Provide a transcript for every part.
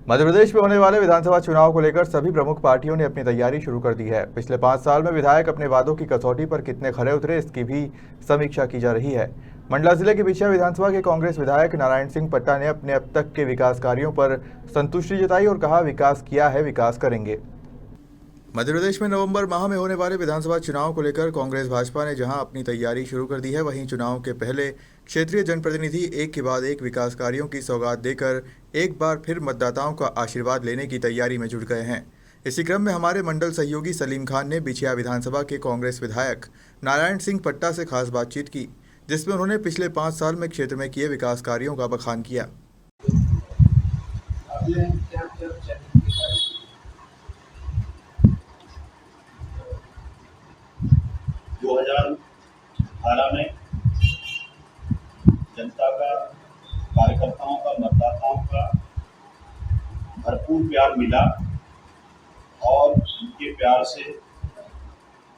मध्य प्रदेश में होने वाले विधानसभा चुनाव को लेकर सभी प्रमुख पार्टियों ने अपनी तैयारी शुरू कर दी है। पिछले 5 साल में विधायक अपने वादों की कसौटी पर कितने खरे उतरे, इसकी भी समीक्षा की जा रही है। मंडला जिले के बिछिया विधानसभा के कांग्रेस विधायक नारायण सिंह पट्टा ने अपने अब तक के विकास कार्यों पर संतुष्टि जताई और कहा, विकास किया है, विकास करेंगे। मध्य प्रदेश में नवंबर माह में होने वाले विधानसभा चुनाव को लेकर कांग्रेस भाजपा ने जहां अपनी तैयारी शुरू कर दी है, वहीं चुनाव के पहले क्षेत्रीय जनप्रतिनिधि एक के बाद एक विकास कार्यों की सौगात देकर एक बार फिर मतदाताओं का आशीर्वाद लेने की तैयारी में जुट गए हैं। इसी क्रम में हमारे मंडल सहयोगी सलीम खान ने बिछिया विधानसभा के कांग्रेस विधायक नारायण सिंह पट्टा से खास बातचीत की, जिसमें उन्होंने पिछले 5 साल में क्षेत्र में किए विकास कार्यों का बखान किया। 2018 में जनता का, कार्यकर्ताओं का, मतदाताओं का भरपूर प्यार मिला और उनके प्यार से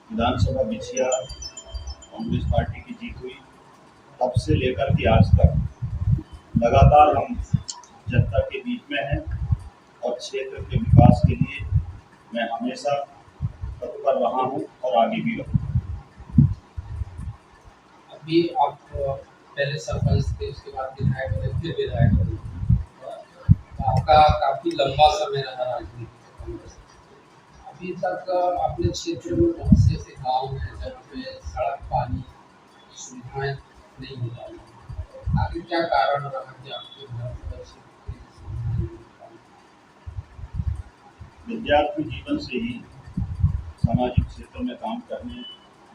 विधानसभा बिछिया कांग्रेस पार्टी की जीत हुई। तब से लेकर के आज तक लगातार हम जनता के बीच में हैं और क्षेत्र के विकास के लिए मैं हमेशा तत्पर रहा हूं और आगे भी रहूंगा। अभी आप पहले सरपंच थे, उसके बाद विधायक बने, फिर विधायक बने। आपका काफी लंबा समय रहा राजनीति में। अभी तक अपने क्षेत्र में बहुत से ऐसे गांव हैं जहाँ पे सड़क, पानी सुविधाएं नहीं हो पाई। आखिर क्या कारण रहा कि आपके विद्यार्थी जीवन से ही सामाजिक क्षेत्र में काम करने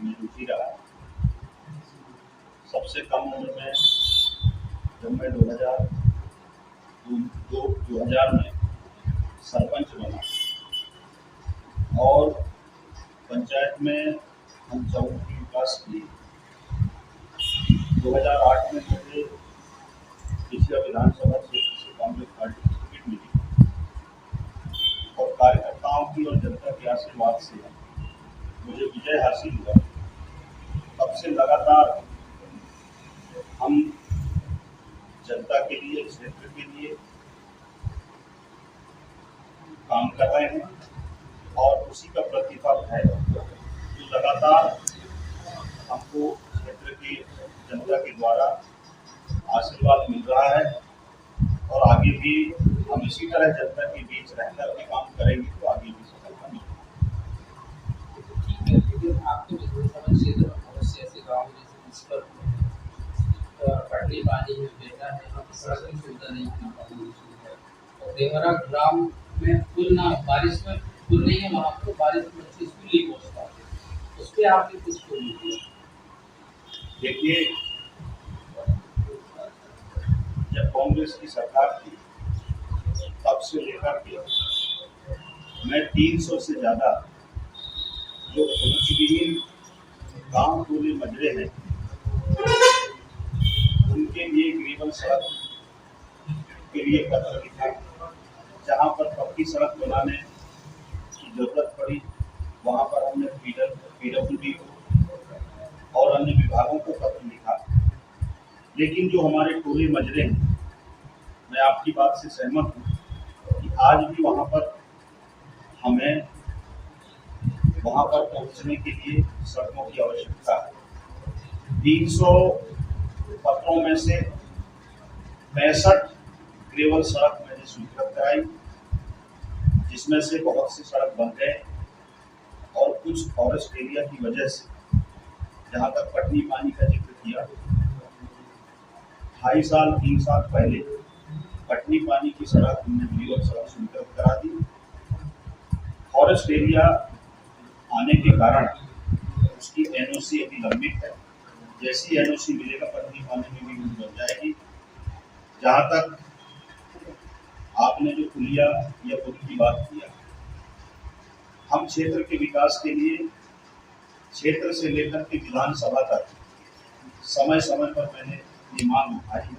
में रुचि रहा। सबसे कम उम्र में जब मैं 2000 में सरपंच बना और पंचायत में हम चौक की विकास किए। 2008 में मुझे बिछिया विधानसभा क्षेत्र से कांग्रेस पार्टी की टिकट मिली और कार्यकर्ताओं की और जनता के आशीर्वाद से मुझे विजय हासिल हुआ। तब से लगातार हम जनता के लिए, क्षेत्र के लिए काम कर रहे हैं और उसी का प्रतिफल है जो लगातार हमको क्षेत्र की जनता के द्वारा आशीर्वाद मिल रहा है और आगे भी हम इसी तरह जनता के बीच रहकर के काम करेंगे तो आगे भी सफलता मिलेगी। लेकिन आपके विधानसभा क्षेत्र में बहुत से ऐसे गाँव जैसे पटनी पानी में बेटा है, वहाँ पर सड़क की सुविधा नहीं है, पानी की सुविधा है। और देवरा ग्राम में पुल ना, बारिश में पुल नहीं है, वहाँ पर बारिश में बच्चे स्कूल नहीं पहुँच पाते। उस पर आपने कुछ बोल दिया। देखिए, जब कांग्रेस की सरकार थी तब से लेकर के मैं 300 से ज़्यादा जो पहुँचविहीन गाँव, टोले, मजरे हैं उनके लिए ग्रीवन सड़क के लिए पत्र लिखा। जहाँ पर पक्की सड़क बनाने की जरूरत पड़ी वहाँ पर हमने PWD को और अन्य विभागों को पत्र लिखा। लेकिन जो हमारे टोले मजरे हैं, मैं आपकी बात से सहमत हूँ कि आज भी वहाँ पर हमें वहाँ पर पहुँचने के लिए सड़कों की आवश्यकता है। 300 पत्रों में से 65 ग्रेवल सड़क मैंने स्वीकृत कराई, जिसमें से बहुत सी सड़क बन गए और कुछ फॉरेस्ट एरिया की वजह से, जहाँ तक पटनी पानी का जिक्र किया, 3 साल पहले पटनी पानी की सड़क हमने ग्रेवल सड़क स्वीकृत करा दी। फॉरेस्ट एरिया आने के कारण उसकी NOC अभी लंबित है। जैसी NOC मिलेगा पटनी पानी में भी बन जाएगी। जहाँ तक आपने जो पुलिया या पुल की बात किया, हम क्षेत्र के विकास के लिए क्षेत्र से लेकर के विधानसभा तक समय समय पर मैंने ये मांग उठाई है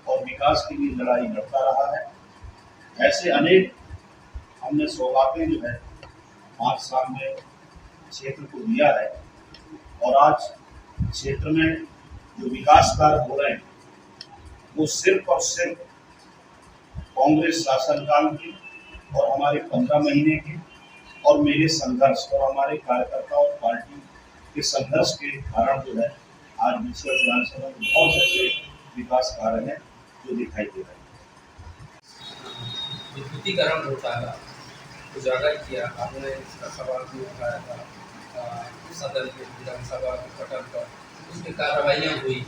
और विकास के लिए लड़ाई लड़ता रहा है। ऐसे अनेक हमने सौगातें जो है 5 साल में क्षेत्र को दिया है और आज क्षेत्र में जो विकास कार्य हो रहे हैं वो सिर्फ और सिर्फ कांग्रेस शासनकाल के और हमारे 15 महीने के और मेरे संघर्ष और हमारे कार्यकर्ता और पार्टी के संघर्ष के कारण जो है आज विश्व विधानसभा में बहुत ऐसे विकास कार्य हैं जो दिखाई दे रहे हैं। विद्युतीकरण घोटाला उजागर किया, आपने इसका सवाल भी उठाया था सदन के विधानसभा के पटल पर, उसमें कार्रवाइयाँ हुई,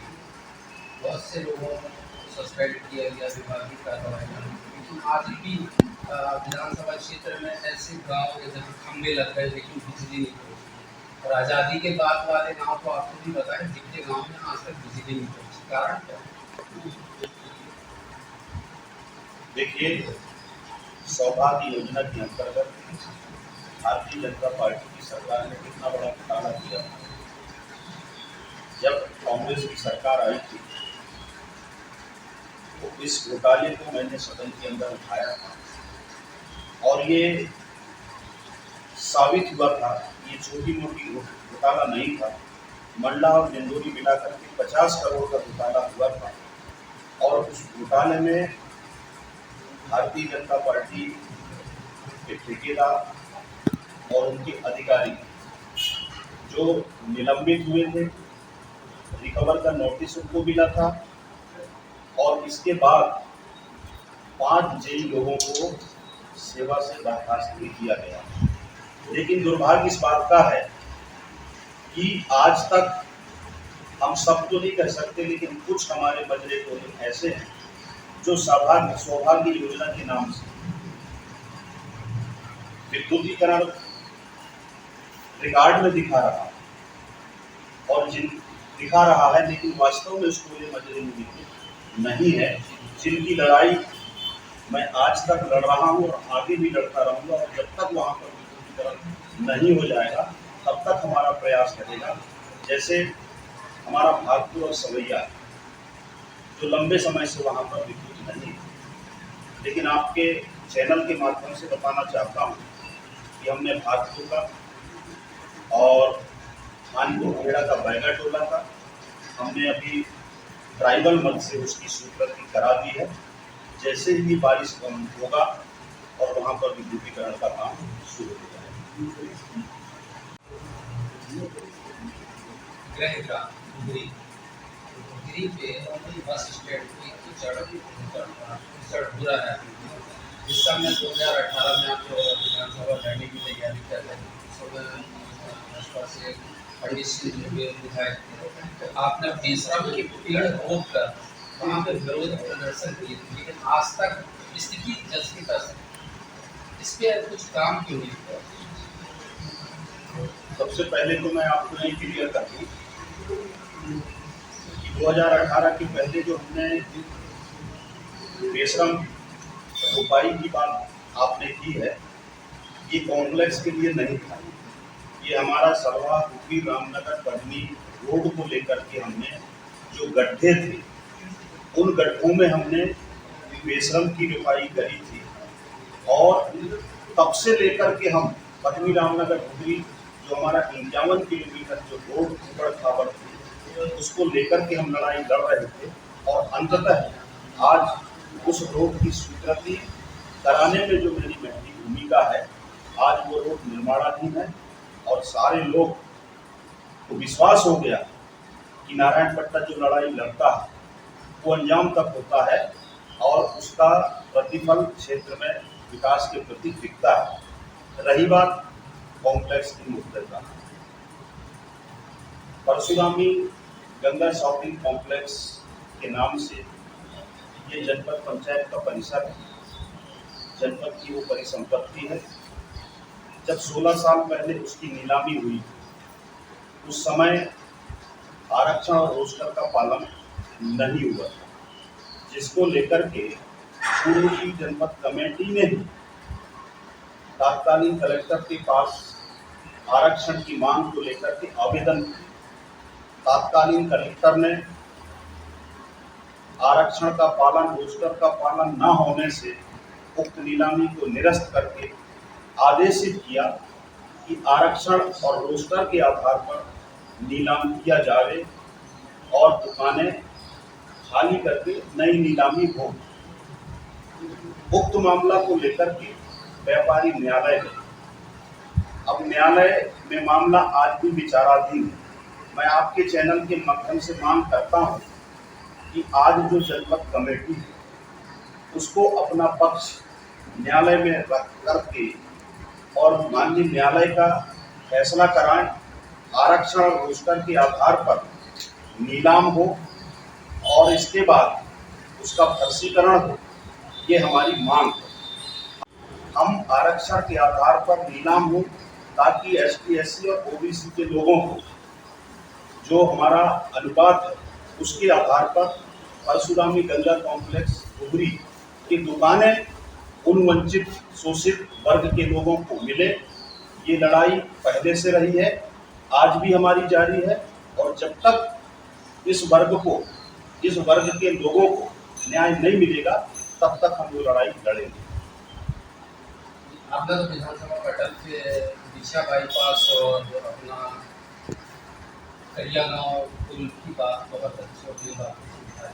बहुत से लोगों को सस्पेंड किया गया, विभागीय कार्रवाइयाँ हुई, लेकिन आज भी विधानसभा क्षेत्र में ऐसे गाँव जैसे खंभे लग गए लेकिन बिजली नहीं पहुँची। और आज़ादी के बाद वाले गाँव तो आपको भी बताएं, जितने गाँव में आज तक बिजली नहीं पहुँची, कारण क्या? देखिए, सौभाग्य योजना के अंतर्गत भारतीय जनता पार्टी की सरकार ने कितना बड़ा घोटाला किया। जब कांग्रेस की सरकार आई थी तो इस घोटाले को मैंने सदन के अंदर उठाया था और ये साबित हुआ था, ये छोटी मोटी घोटाला नहीं था। मंडला और डिंडोरी मिलाकर के 50 करोड़ का घोटाला हुआ था और उस घोटाले में भारतीय जनता पार्टी के ठेकेदार और उनके अधिकारी जो निलंबित हुए थे, रिकवर का नोटिस उनको मिला था और इसके बाद 5 जेई लोगों को सेवा से बर्खास्त भी किया गया। लेकिन दुर्भाग्य इस बात का है कि आज तक हम सब तो नहीं कह सकते, लेकिन कुछ हमारे बजरे टोले ऐसे हैं जो सौभाग्य योजना के नाम से विद्युतीकरण रिकॉर्ड में दिखा रहा है और दिखा रहा है, लेकिन वास्तव में उसको ये मजरे में नहीं है, जिनकी लड़ाई मैं आज तक लड़ रहा हूँ और आगे भी लड़ता रहूँगा। और जब तक वहाँ पर विद्युतीकरण नहीं हो जाएगा तब तक हमारा प्रयास रहेगा। जैसे हमारा भागपुर और सवैया जो लंबे समय से वहाँ पर विद्युत नहीं है, लेकिन आपके चैनल के माध्यम से बताना चाहता हूँ कि हमने भागपुर का और खानपुर खेड़ा का बैगा टोला का हमने अभी ट्राइबल मद से उसकी स्वीकृति करा दी है। जैसे ही बारिश कम होगा और वहाँ पर विद्युतीकरण का काम शुरू हो जाएगा। पे बस स्टैंड की सड़क बुरा है। इस समय 2018 में आप विधानसभा लड़ने की तैयारी कर रहे हैं, पंडित सिंह विधायक थे, तो आपने बेशरम के पेड़ रोक कर वहाँ पे विरोध प्रदर्शन किए थे, लेकिन आज तक स्थिति जैसी तैसी, इस पे कुछ काम क्यों नहीं हुआ? सबसे पहले तो मैं आपको ये क्लियर कर दूँ कि 2018 के पहले जो हमने बेशरम रोपाई की बात आपने की है, ये कॉम्प्लेक्स के लिए नहीं था। ये हमारा सरवा हुपी रामनगर पटनी रोड को लेकर के हमने जो गड्ढे थे, उन गड्ढों में हमने बेशरम की रोपाई करी थी और तब से लेकर के हम पटनी रामनगर हुपी जो हमारा 51 किलोमीटर जो रोड ऊपर खाबर थी, उसको लेकर के हम लड़ाई लड़ रहे थे और अंततः आज उस रोड की स्वीकृति कराने में जो मेरी महती भूमिका है, आज वो रोड निर्माणाधीन है और सारे लोग को विश्वास हो गया कि नारायणपट्टा जो लड़ाई लड़ता है वो अंजाम तक होता है और उसका प्रतिफल क्षेत्र में विकास के प्रति दिखता है। रही बात कॉम्प्लेक्स की मुद्दा, परशुरामी गंगा शॉपिंग कॉम्प्लेक्स के नाम से ये जनपद पंचायत का परिसर है, जनपद की वो परिसंपत्ति है। जब 16 साल पहले उसकी नीलामी हुई, उस समय आरक्षण और रोस्टर का पालन नहीं हुआ था, जिसको लेकर के पूर्व की जनपद कमेटी ने भी तत्कालीन कलेक्टर के पास आरक्षण की मांग को लेकर के आवेदन किया। तत्कालीन कलेक्टर ने आरक्षण का पालन, रोस्टर का पालन न होने से उक्त नीलामी को निरस्त करके आदेशित किया कि आरक्षण और रोस्टर के आधार पर नीलाम किया जाए और दुकानें खाली करके नई नीलामी हो। उक्त मामला को लेकर के व्यापारी न्यायालय गए। अब न्यायालय में मामला आज भी विचाराधीन है। मैं आपके चैनल के माध्यम से मांग करता हूं कि आज जो जनपद कमेटी है उसको अपना पक्ष न्यायालय में रख करके और माननीय न्यायालय का फैसला कराएं। आरक्षण और रोस्टर के आधार पर नीलाम हो और इसके बाद उसका फर्जीकरण हो, ये हमारी मांग है। हम आरक्षण के आधार पर नीलाम हो ताकि ST SC और OBC के लोगों को जो हमारा अनुपात है उसके आधार पर परशुरामी गंगा कॉम्प्लेक्स उगरी की दुकानें उन वंचित शोषित वर्ग के लोगों को मिले। ये लड़ाई पहले से रही है, आज भी हमारी जारी है और जब तक इस वर्ग के लोगों को न्याय नहीं मिलेगा तब तक हम वो लड़ाई लड़ेंगे। आपने तो विधानसभा पटल से दिशा बाईपास और अपना करिया गाँव पुल की बात बहुत अच्छी बात है।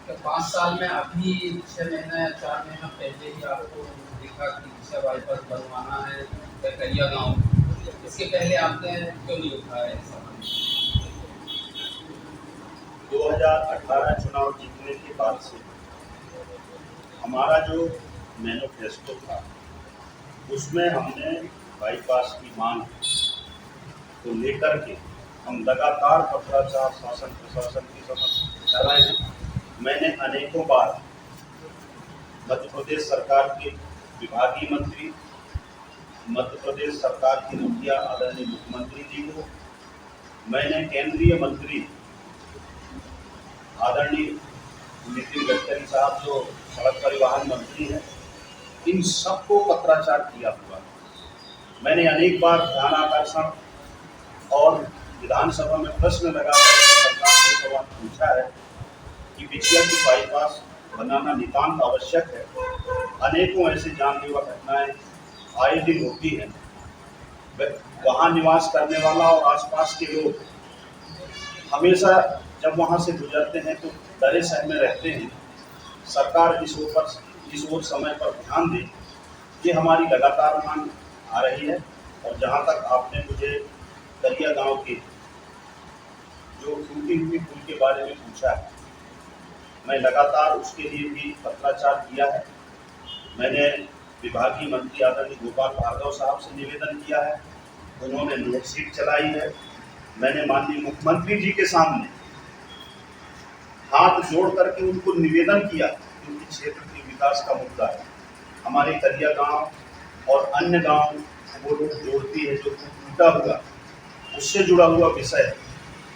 तो 5 साल में अभी 6 महीना या 4 महीना पहले ही आपको दिखा कि दिशा बाईपास बनवाना है या करिया गाँव, इसके पहले आपने क्यों नहीं उठाया ऐसा? 2018 चुनाव जीतने के बाद से हमारा जो मैनिफेस्टो था उसमें हमने बाईपास की मांग को लेकर के हम लगातार पत्राचार शासन प्रशासन की समक्ष कर रहे हैं। मैंने अनेकों बार मध्य प्रदेश सरकार के विभागीय मंत्री, मध्य प्रदेश सरकार के मुखिया आदरणीय मुख्यमंत्री जी को, मैंने केंद्रीय मंत्री आदरणीय नितिन गडकरी साहब जो सड़क परिवहन मंत्री हैं, इन सबको पत्राचार किया हुआ है। मैंने अनेक बार ध्यान आकर्षण और विधानसभा में प्रश्न लगाकर सरकार से सवाल पूछा है कि बिछिया की बाईपास बनाना नितांत आवश्यक है। अनेकों ऐसे जानलेवा घटनाएं आए दिन होती हैं। वहाँ निवास करने वाला और आसपास के लोग हमेशा जब वहाँ से गुजरते हैं तो डरे सहमे रहते हैं। सरकार इस ओर समय पर ध्यान दे, ये हमारी लगातार मांग आ रही है। और जहाँ तक आपने मुझे करिया गांव के जो टूटी हुई पुल के बारे में पूछा है, मैं लगातार उसके लिए भी पत्राचार किया है। मैंने विभागीय मंत्री आदरणीय गोपाल भार्गव साहब से निवेदन किया है, उन्होंने नोटशीट चलाई है। मैंने माननीय मुख्यमंत्री जी के सामने हाथ जोड़ करके उनको निवेदन किया क्योंकि क्षेत्र के विकास का मुद्दा है। हमारे करिया गांव और अन्य गांव वो लोग जोड़ती है जो टूटा हुआ उससे जुड़ा हुआ विषय है।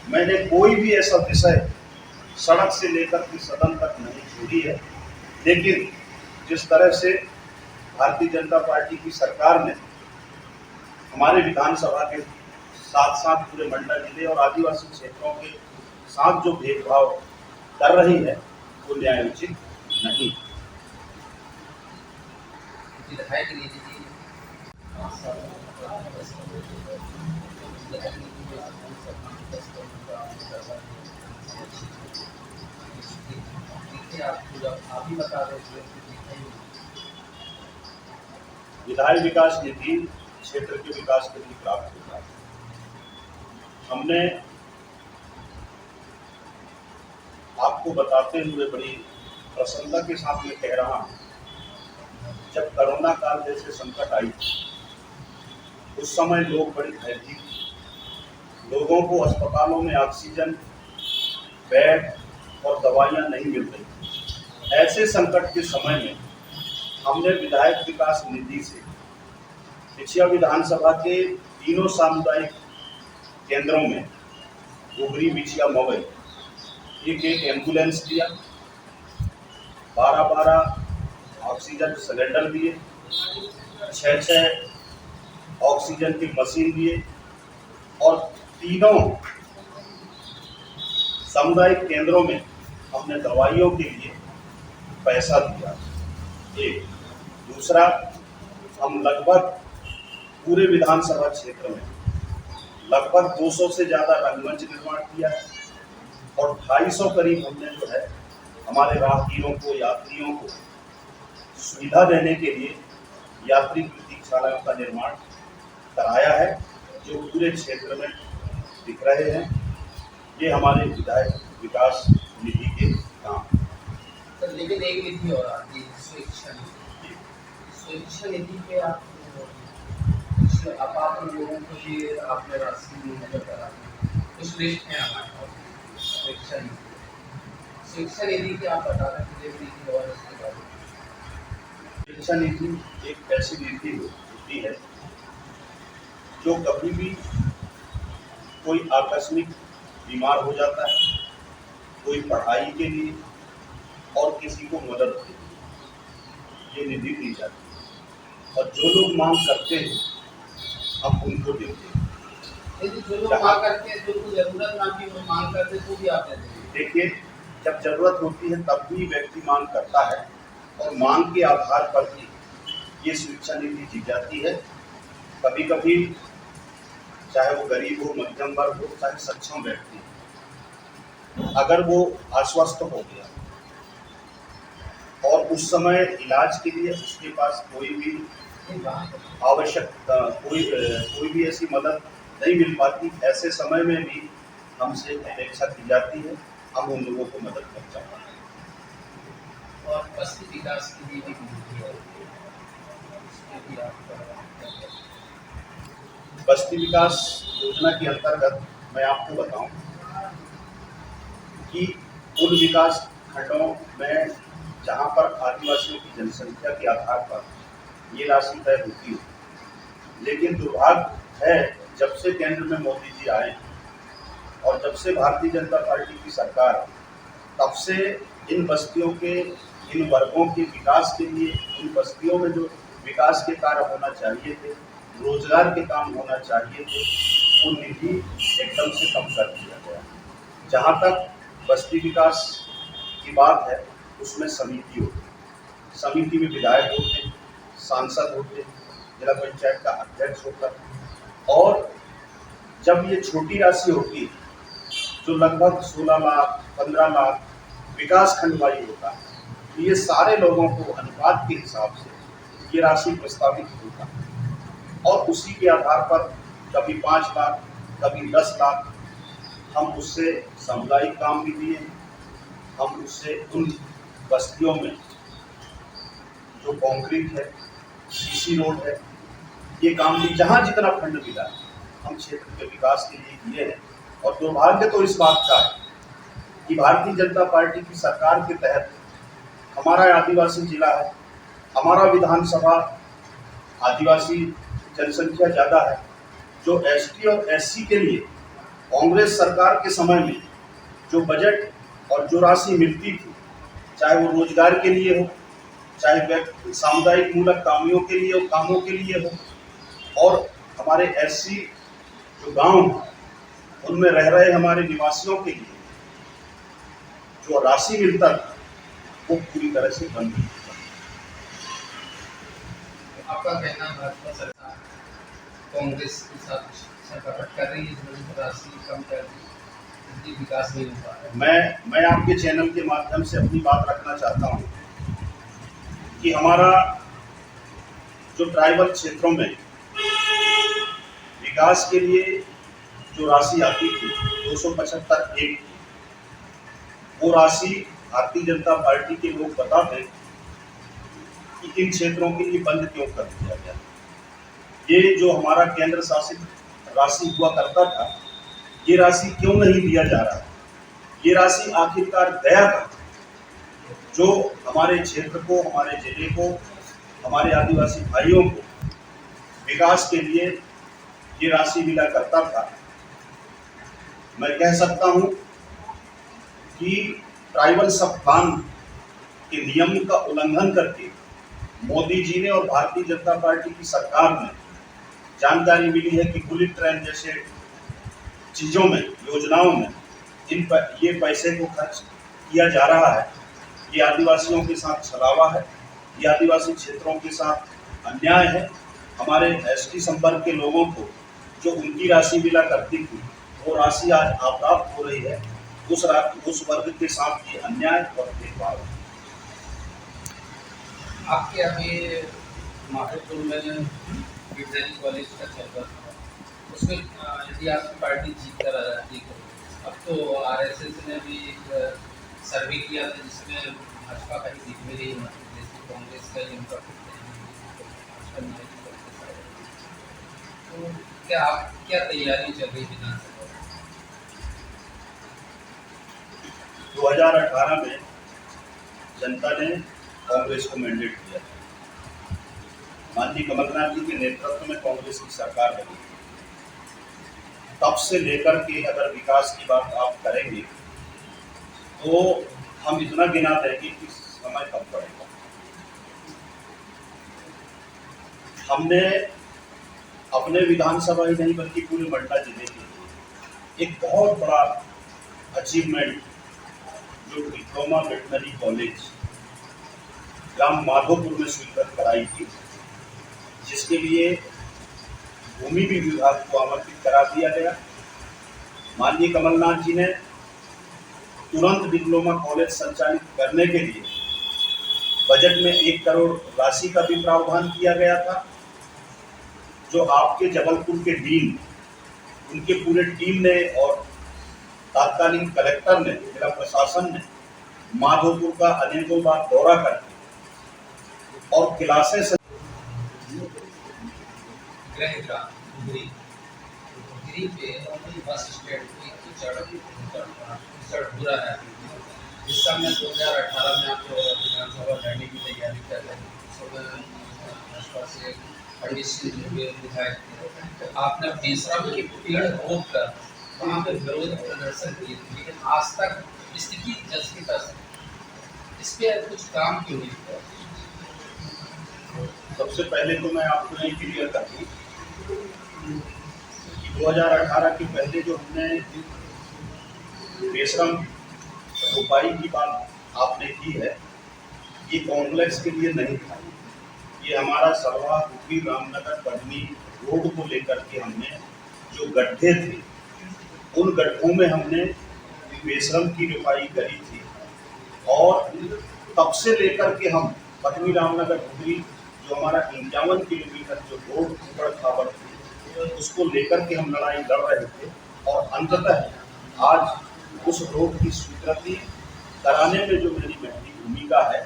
मैंने कोई भी ऐसा विषय सड़क से लेकर के सदन तक नहीं छोड़ी है, लेकिन जिस तरह से भारतीय जनता पार्टी की सरकार ने हमारे विधानसभा के साथ साथ पूरे मंडला जिले और आदिवासी क्षेत्रों के साथ जो भेदभाव कर रही है वो न्यायोचित नहीं। विधायक नीति जी आप ही बता दें। विधायक विकास निधि क्षेत्र के विकास के लिए प्राप्त होता है। हमने आपको बताते हुए बड़ी प्रसन्नता के साथ में कह रहा हूँ, जब कोरोना काल जैसे संकट आई उस समय लोग बड़ी भयभीत थे। लोगों को अस्पतालों में ऑक्सीजन, बेड और दवाइयाँ नहीं मिल रही। ऐसे संकट के समय में हमने विधायक विकास निधि से बिछिया विधानसभा के तीनों सामुदायिक केंद्रों में उगरी, बिछिया, मवई एक एम्बुलेंस दिया, 12 ऑक्सीजन सिलेंडर दिए, 6 ऑक्सीजन की मशीन दिए और तीनों सामुदायिक केंद्रों में हमने दवाइयों के लिए पैसा दिया। एक दूसरा, हम लगभग पूरे विधानसभा क्षेत्र में लगभग 200 से ज़्यादा रंगमंच निर्माण किया है और 250 करीब हमने जो है हमारे राहगीरों को, यात्रियों को सुविधा देने के लिए यात्री प्रतीक्षालयों का निर्माण कराया है, जो पूरे क्षेत्र में दिख रहे हैं। ये हमारे विधायक विकास निधि के काम। सर लेकिन एक निधि और आती है, शिक्षा निधि। शिक्षा निधि पे आप अपात्र लोगों को ये आपने राशि मुहैया करा दी, कुछ लिस्ट है हमारे पास शिक्षा निधि। शिक्षा निधि की आप बता रहे थे निधि और इसके बारे में। शिक्षा निधि एक ऐसी नीति होती है जो कभी भी कोई आकस्मिक बीमार हो जाता है, कोई पढ़ाई के लिए और किसी को मदद के लिए ये निधि दी जाती है। और जो लोग मांग करते हैं हम उनको देते हैं। यदि जो लोग मांग करते हैं, जिनको जरूरत ना भी वो मांग करते तो भी आप देते हैं। देखिए, जब जरूरत होती है तब भी व्यक्ति मांग करता है और मांग के आधार पर ही ये शिक्षा निधि दी जाती है। कभी कभी चाहे वो गरीब हो, मध्यम वर्ग हो, चाहे सक्षम व्यक्ति, अगर वो अस्वस्थ हो गया और उस समय इलाज के लिए उसके पास कोई भी आवश्यकता कोई भी ऐसी मदद नहीं मिल पाती, ऐसे समय में भी हमसे अपेक्षा की जाती है, हम उन लोगों को मदद पहुँचाते हैं। और बस्ती विकास के लिए भी निधि है, उसके भी आप बस्ती विकास योजना के अंतर्गत मैं आपको बताऊं कि उन विकास खंडों में जहां पर आदिवासियों की जनसंख्या के आधार पर ये राशि तय होती है, लेकिन दुर्भाग्य है जब से केंद्र में मोदी जी आए और जब से भारतीय जनता पार्टी की सरकार, तब से इन बस्तियों के, इन वर्गों के विकास के लिए, इन बस्तियों में जो विकास के कार्य होना चाहिए थे, रोजगार के काम होना चाहिए थे, वो निधि एकदम से कम कर दिया गया। जहाँ तक बस्ती विकास की बात है, उसमें समिति होती है, समिति में विधायक होते हैं, सांसद होते हैं, जिला पंचायत का अध्यक्ष होता है। और जब ये छोटी राशि होती है जो लगभग 16 लाख 15 लाख विकास खंड वाई होता है, तो ये सारे लोगों को अनुपात के हिसाब से ये राशि प्रस्तावित होता है और उसी के आधार पर कभी 5 लाख कभी 10 लाख हम उससे सामुदायिक काम भी दिए। हम उससे उन बस्तियों में जो कंक्रीट है, सीसी रोड है, ये काम भी जहाँ जितना फंड मिला हम क्षेत्र के विकास के लिए किए हैं। और दुर्भाग्य तो इस बात का है कि भारतीय जनता पार्टी की सरकार के तहत हमारा आदिवासी जिला है, हमारा विधानसभा आदिवासी जनसंख्या ज़्यादा है, जो एसटी और एससी के लिए कांग्रेस सरकार के समय में जो बजट और जो राशि मिलती थी, चाहे वो रोजगार के लिए हो, चाहे सामुदायिक मूलक कामों के लिए हो, और हमारे एससी जो गांव उनमें रह रहे हमारे निवासियों के लिए जो राशि मिलता था वो पूरी तरह से बंद हो चुका। आपका कहना भाजपा सरकार कांग्रेस के साथ सरकार कर रही है, इसमें राशि कम कर दी, विकास नहीं हो पा रहा है। मैं आपके चैनल के माध्यम से अपनी बात रखना चाहता हूँ कि हमारा जो ट्राइबल क्षेत्रों में विकास के लिए जो राशि आती थी 275 एक, वो राशि भारतीय जनता पार्टी के लोग बताते कि इन क्षेत्रों के लिए बंद क्यों कर दिया गया। ये जो हमारा केंद्र शासित राशि हुआ करता था, ये राशि क्यों नहीं दिया जा रहा है, ये राशि आखिरकार गया था जो हमारे क्षेत्र को, हमारे जिले को, हमारे आदिवासी भाइयों को विकास के लिए ये राशि मिला करता था। मैं कह सकता हूँ कि ट्राइबल सब प्लान के नियम का उल्लंघन करके मोदी जी ने और भारतीय जनता पार्टी की सरकार ने, जानकारी मिली है कि बुलेट ट्रेन जैसे चीज़ों में, योजनाओं में ये पैसे को खर्च किया जा रहा है। ये आदिवासियों के साथ छलावा है, ये आदिवासी क्षेत्रों के साथ अन्याय है। हमारे एसटी संपर्क के लोगों को जो उनकी राशि मिला करती थी, वो राशि आज अप्राप्त हो रही है। उस वर्ग के साथ ये अन्याय और भेदभाव है। आपके अभी माधोपुर में वेटनरी कॉलेज का चल रहा था, उसमें यदि आपकी पार्टी जीत कर आ जाती है, अब तो आरएसएस ने भी एक सर्वे किया था जिसमें भाजपा का ही दिख में नहीं मध्य प्रदेश की, कांग्रेस का ही उनका भाजपा नहीं है। तो क्या तैयारी चल रही विधानसभा? 2018 में जनता ने कांग्रेस को मैंडेट दिया। माननीय कमलनाथ जी के नेतृत्व में कांग्रेस की सरकार बनी। तब से लेकर के अगर विकास की बात आप करेंगे तो हम इतना गिना देंगे कि समय कम पड़ेगा। हमने अपने विधानसभा ही नहीं बल्कि पूरे मंडला जिले के लिए एक बहुत बड़ा अचीवमेंट जो डिप्लोमा वेटनरी कॉलेज ग्राम माधोपुर में स्वीकृत कराई थी, जिसके लिए भूमि भी विभाग को आमंत्रित करा दिया गया। माननीय कमलनाथ जी ने तुरंत डिप्लोमा कॉलेज संचालित करने के लिए बजट में 1 करोड़ राशि का भी प्रावधान किया गया था, जो आपके जबलपुर के डीन, उनके पूरे टीम ने और तात्कालीन कलेक्टर ने, जिला प्रशासन ने माधोपुर का अनेकों बार दौरा करके और क्लासेस गिरी पे बस स्टैंड की कीचड़ बुरा है। जिस समय 2018 में आप विधानसभा लड़ने की तैयारी कर रहे हैं, उस समय भाजपा से पंडित सिंह जो भी विधायक थे, तो आपने बेशरम के पेड़ रोक कर वहाँ पे विरोध प्रदर्शन किए थे, लेकिन आज तक स्थिति जैसी तैसी, इस पे कुछ काम क्यों नहीं हुआ? सबसे पहले तो मैं आपको ये क्लियर कर दूं कि 2018 के पहले जो हमने बेशरम रोपाई की बात आपने की है, ये कॉम्प्लेक्स के लिए नहीं था। ये हमारा सरवा हुपी रामनगर बढ़नी रोड को लेकर के हमने जो गड्ढे थे, उन गड्ढों में हमने बेशरम की रोपाई करी थी। और तब से लेकर के हम पटनी रामनगर हुपी जो हमारा 51 किलोमीटर जो रोड ऊपर खाबर थी, उसको लेकर के हम लड़ाई लड़ रहे थे। और अंततः आज उस रोड की स्वीकृति कराने में जो मेरी महती भूमिका है,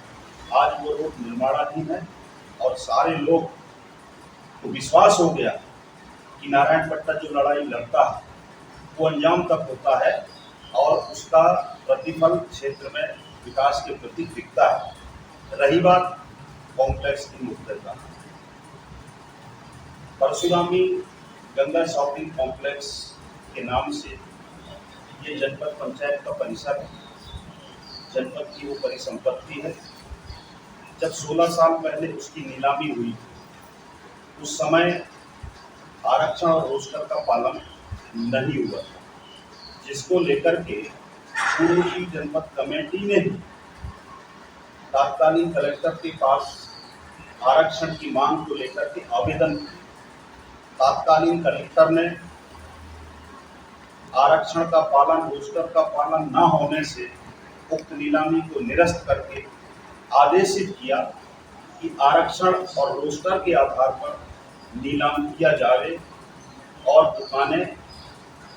आज वो रोड निर्माणाधीन है और सारे लोग को विश्वास हो गया कि नारायणपट्टा जो लड़ाई लड़ता है वो अंजाम तक होता है और उसका प्रतिफल क्षेत्र में विकास के प्रति दिखता है। रही बात कॉम्प्लेक्स की मुद्दे का, परशुरामी गंगा शॉपिंग कॉम्प्लेक्स के नाम से ये जनपद पंचायत का परिसर है, जनपद की वो परिसंपत्ति है। जब 16 साल पहले उसकी नीलामी हुई, उस समय आरक्षण और रोस्टर का पालन नहीं हुआ था, जिसको लेकर के पूर्व की जनपद कमेटी ने भी तात्कालीन कलेक्टर के पास आरक्षण की मांग को लेकर के आवेदन किया। तात्कालीन कलेक्टर ने आरक्षण का पालन, रोस्टर का पालन न होने से उक्त नीलामी को निरस्त करके आदेशित किया कि आरक्षण और रोस्टर के आधार पर नीलाम किया जाए और दुकानें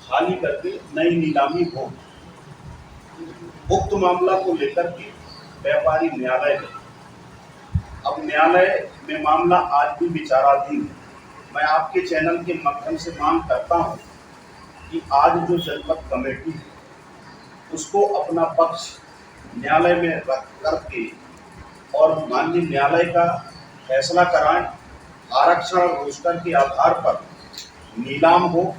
खाली करके नई नीलामी हो। उक्त मामला को लेकर के व्यापारी न्यायालय गए। अब न्यायालय में मामला आज भी विचाराधीन है। मैं आपके चैनल के माध्यम से मांग करता हूं कि आज जो जनपद कमेटी है उसको अपना पक्ष न्यायालय में रख करके और माननीय न्यायालय का फैसला कराएं, आरक्षण और रोस्टर के आधार पर नीलाम हो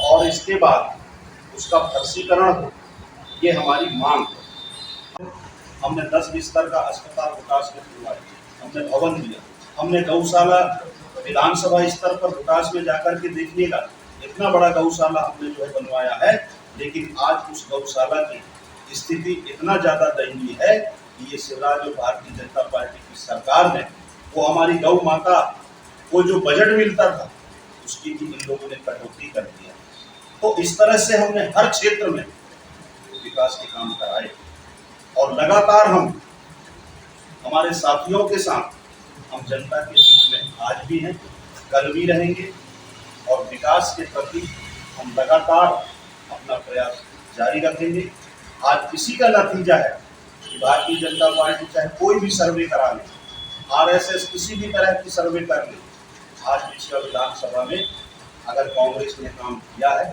और इसके बाद उसका फर्जीकरण हो। ये हमारी मांग है। हमने 10 बिस्तर का अस्पताल विकास में दिलवाया, हमने भवन दिया, हमने गौशाला विधानसभा स्तर पर विकास में जाकर के देखिएगा, इतना बड़ा गौशाला हमने जो है बनवाया है, लेकिन आज उस गौशाला की स्थिति इतना ज़्यादा दयनीय है कि ये शिवराज और भारतीय जनता पार्टी की सरकार ने वो हमारी गौ माता को जो बजट मिलता था उसकी भी इन लोगों ने कटौती कर दिया। तो इस तरह से हमने हर क्षेत्र में विकास के काम कराए और लगातार हम हमारे साथियों के साथ हम जनता के बीच में आज भी हैं, कल भी रहेंगे और विकास के प्रति हम लगातार अपना प्रयास जारी रखेंगे। आज इसी का नतीजा है कि भारतीय जनता पार्टी चाहे कोई भी सर्वे करा ले, आरएसएस किसी भी तरह की सर्वे कर ले, आज पिछला विधानसभा में अगर कांग्रेस ने काम किया है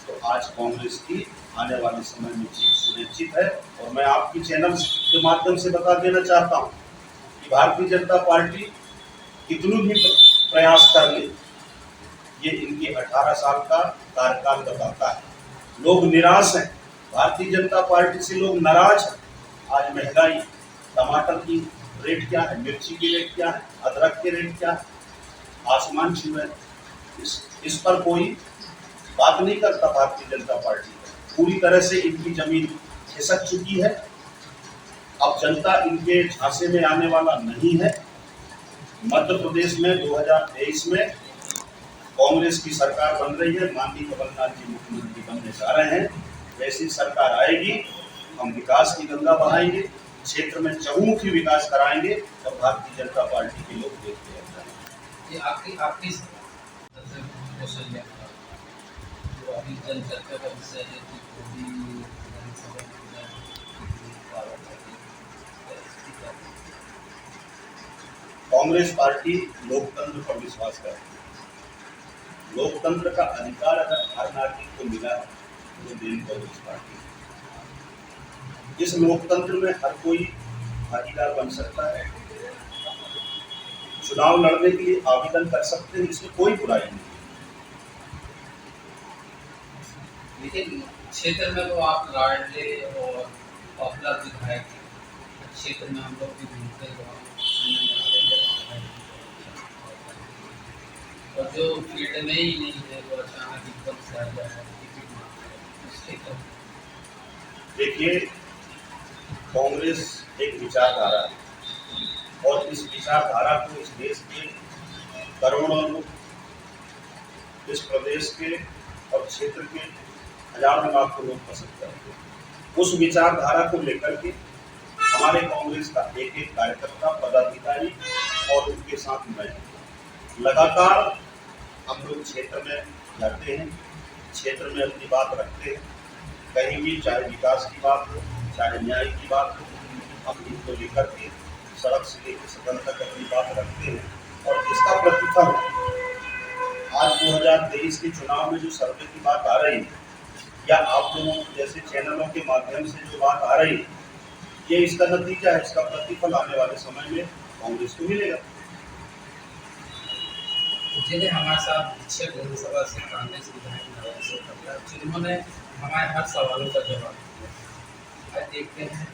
तो आज कांग्रेस की आने वाले समय में जीत सुनिश्चित है। और मैं आपकी चैनल के माध्यम से बता देना चाहता हूं कि भारतीय जनता पार्टी कितनी भी प्रयास कर ले, ये इनके 18 साल का कार्यकाल बताता है। लोग निराश हैं, भारतीय जनता पार्टी से लोग नाराज हैं। आज महंगाई, टमाटर की रेट क्या है, मिर्ची की रेट क्या है, अदरक के रेट क्या है, आसमान छू है। इस पर कोई बात नहीं करता भारतीय जनता पार्टी। पूरी तरह से इनकी जमीन खिसक चुकी है। अब जनता इनके झांसे में आने वाला नहीं है। मध्य प्रदेश में 2023 में कांग्रेस की सरकार बन रही है, माननीय कमलनाथ जी मुख्यमंत्री बनने जा रहे हैं। वैसी सरकार आएगी, हम विकास की गंगा बहाएंगे, क्षेत्र में चहुमुखी विकास कराएंगे और भारतीय जनता पार्टी के लोग देखते रह जाएंगे। ये आपकी कौशल्या जो अभी जनचर्चा का विषय है कि मोदी विधानसभा कांग्रेस पार्टी लोकतंत्र पर विश्वास करती है। लोकतंत्र का अधिकार अगर हर नागरिक को मिला है तो देन कांग्रेस पार्टी। इस लोकतंत्र में हर कोई भागीदार बन सकता है, चुनाव लड़ने के लिए आवेदन कर सकते हैं, इसमें कोई बुराई नहीं। लेकिन क्षेत्र में तो आप लाडले और पॉपुलर विधायक क्षेत्र में हम लोग भी घूमते हैं और जो फील्ड में ही नहीं है वो अचानक एकदम से आ जाए टिकट मांगते हैं। देखिए, कांग्रेस एक विचारधारा है और इस विचारधारा को इस देश के करोड़ों लोग, इस प्रदेश के और क्षेत्र के हजारों लाखों लोग पसंद करते हैं। उस विचारधारा को लेकर के हमारे कांग्रेस का एक एक कार्यकर्ता, पदाधिकारी और उनके साथ मैं लगातार हम लोग क्षेत्र में लड़ते हैं, क्षेत्र में अपनी बात रखते हैं। कहीं भी चाहे विकास की बात हो, चाहे न्याय की बात हो, हम इनको लेकर के सड़क से लेकर सदन तक अपनी बात रखते हैं। और इसका प्रतिफल आज 2023 के चुनाव में जो सर्वे की बात आ रही है या आप लोगों जैसे चैनलों के माध्यम से जो बात आ रही है, ये इसका नतीजा है। इसका प्रतिफल आने वाले समय में कांग्रेस को मिलेगा। जिन्हें हमारे साथ पीछे विधानसभा से कांग्रेस विधायक जिन्होंने हमारे हर सवालों का जवाब दिया, आज देखते हैं